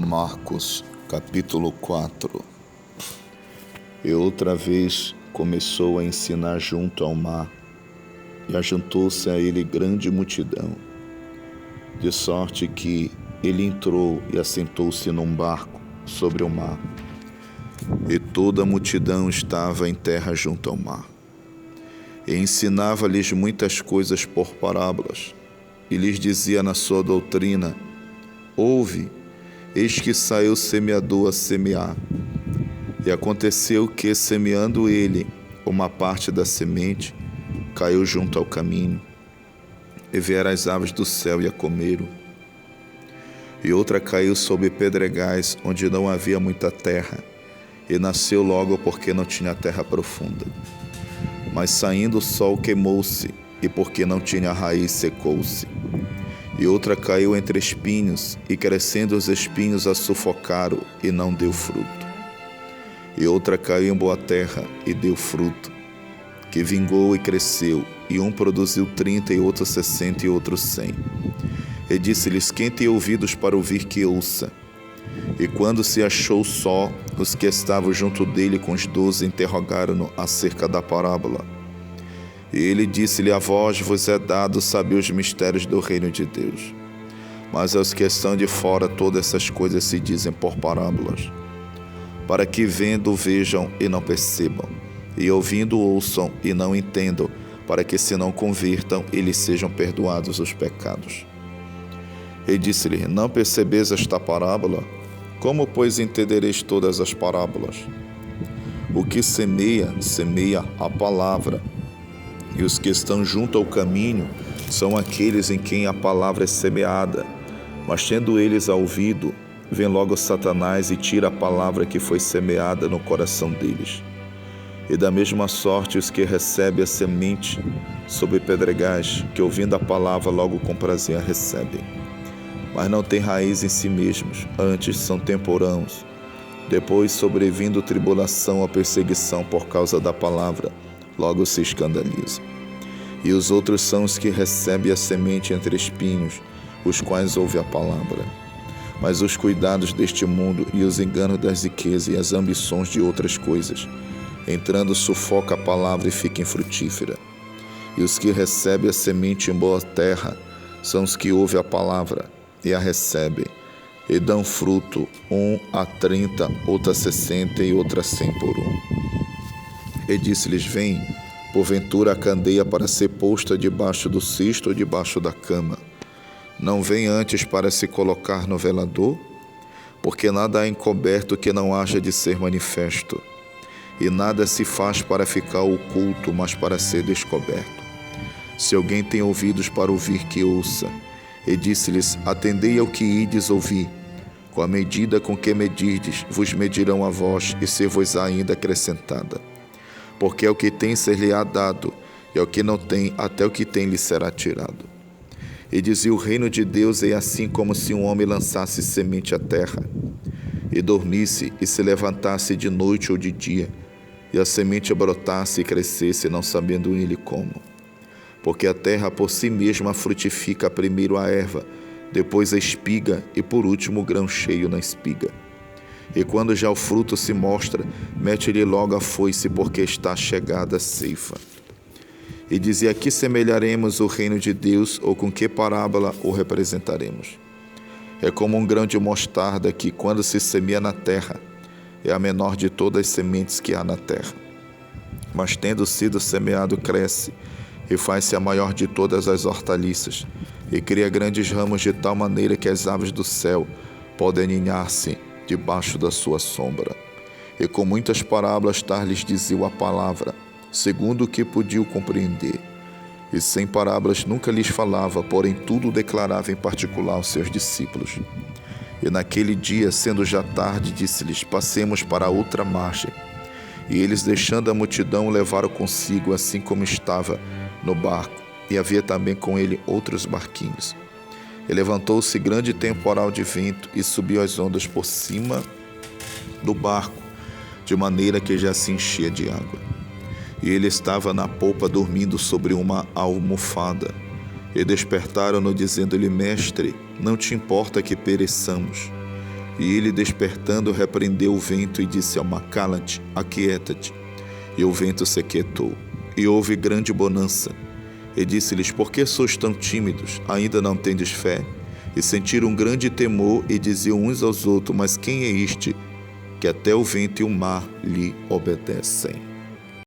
Marcos, capítulo 4. E outra vez começou a ensinar junto ao mar, e ajuntou-se a ele grande multidão, de sorte que ele entrou e assentou-se num barco sobre o mar, e toda a multidão estava em terra junto ao mar. E ensinava-lhes muitas coisas por parábolas, e lhes dizia na sua doutrina: ouve, eis que saiu o semeador a semear. E aconteceu que, semeando ele, uma parte da semente caiu junto ao caminho, e vieram as aves do céu e a comeram. E outra caiu sobre pedregais, onde não havia muita terra, e nasceu logo porque não tinha terra profunda. Mas saindo o sol queimou-se, e porque não tinha raiz secou-se. E outra caiu entre espinhos, e crescendo os espinhos a sufocaram, e não deu fruto. E outra caiu em boa terra, e deu fruto, que vingou e cresceu, e um produziu 30, e outro 60, e outro 100. E disse-lhes: quem tem ouvidos para ouvir, que ouça. E quando se achou só, os que estavam junto dele com os 12 interrogaram-no acerca da parábola. E ele disse-lhe: a vós vos é dado saber os mistérios do reino de Deus, mas aos que estão de fora todas essas coisas se dizem por parábolas, para que vendo vejam e não percebam, e ouvindo ouçam e não entendam, para que se não convirtam e lhes sejam perdoados os pecados. E disse-lhe: não percebeis esta parábola? Como, pois, entendereis todas as parábolas? O que semeia, semeia a palavra, e os que estão junto ao caminho são aqueles em quem a palavra é semeada. Mas tendo eles a ouvido, vem logo Satanás e tira a palavra que foi semeada no coração deles. E da mesma sorte os que recebem a semente sobre pedregais, que ouvindo a palavra logo com prazer a recebem, mas não têm raiz em si mesmos, antes são temporãos. Depois, sobrevindo tribulação ou perseguição por causa da palavra, logo se escandalizam. E os outros são os que recebem a semente entre espinhos, os quais ouvem a palavra. Mas os cuidados deste mundo e os enganos das riquezas e as ambições de outras coisas, entrando, sufoca a palavra e fica infrutífera. E os que recebem a semente em boa terra são os que ouvem a palavra e a recebem, e dão fruto, um a 30, outro a 60 e outro a 100 por um. E disse-lhes: vem, porventura, a candeia para ser posta debaixo do cesto ou debaixo da cama? Não vem antes para se colocar no velador? Porque nada há encoberto que não haja de ser manifesto, e nada se faz para ficar oculto, mas para ser descoberto. Se alguém tem ouvidos para ouvir, que ouça. E disse-lhes: atendei ao que ides ouvir. Com a medida com que medirdes, vos medirão a vós, e ser-vos-á ainda acrescentada. Porque ao que tem ser-lhe-á dado, e ao que não tem, até o que tem lhe será tirado. E dizia: o reino de Deus é assim como se um homem lançasse semente à terra, e dormisse, e se levantasse de noite ou de dia, e a semente brotasse e crescesse, não sabendo ele como. Porque a terra por si mesma frutifica primeiro a erva, depois a espiga, e por último o grão cheio na espiga. E quando já o fruto se mostra, mete-lhe logo a foice, porque está chegada a ceifa. E dizia: que semelharemos o reino de Deus, ou com que parábola o representaremos? É como um grão de mostarda que, quando se semeia na terra, é a menor de todas as sementes que há na terra. Mas tendo sido semeado, cresce, e faz-se a maior de todas as hortaliças, e cria grandes ramos de tal maneira que as aves do céu podem ninhar-se debaixo da sua sombra. E com muitas parábolas lhes dizia a palavra, segundo o que podiam compreender. E sem parábolas nunca lhes falava, porém tudo declarava em particular aos seus discípulos. E naquele dia, sendo já tarde, disse-lhes: passemos para a outra margem. E eles, deixando a multidão, o levaram consigo, assim como estava no barco, e havia também com ele outros barquinhos. E levantou-se grande temporal de vento, e subiu as ondas por cima do barco, de maneira que já se enchia de água. E ele estava na polpa dormindo sobre uma almofada. E despertaram-no, dizendo-lhe: mestre, não te importa que pereçamos? E ele, despertando, repreendeu o vento e disse ao mar: Cala-te, aquieta-te. E o vento se aquietou, e houve grande bonança. E disse-lhes: Por que sois tão tímidos? Ainda não tendes fé? E sentiram um grande temor, e diziam uns aos outros: Mas quem é este, que até o vento e o mar lhe obedecem?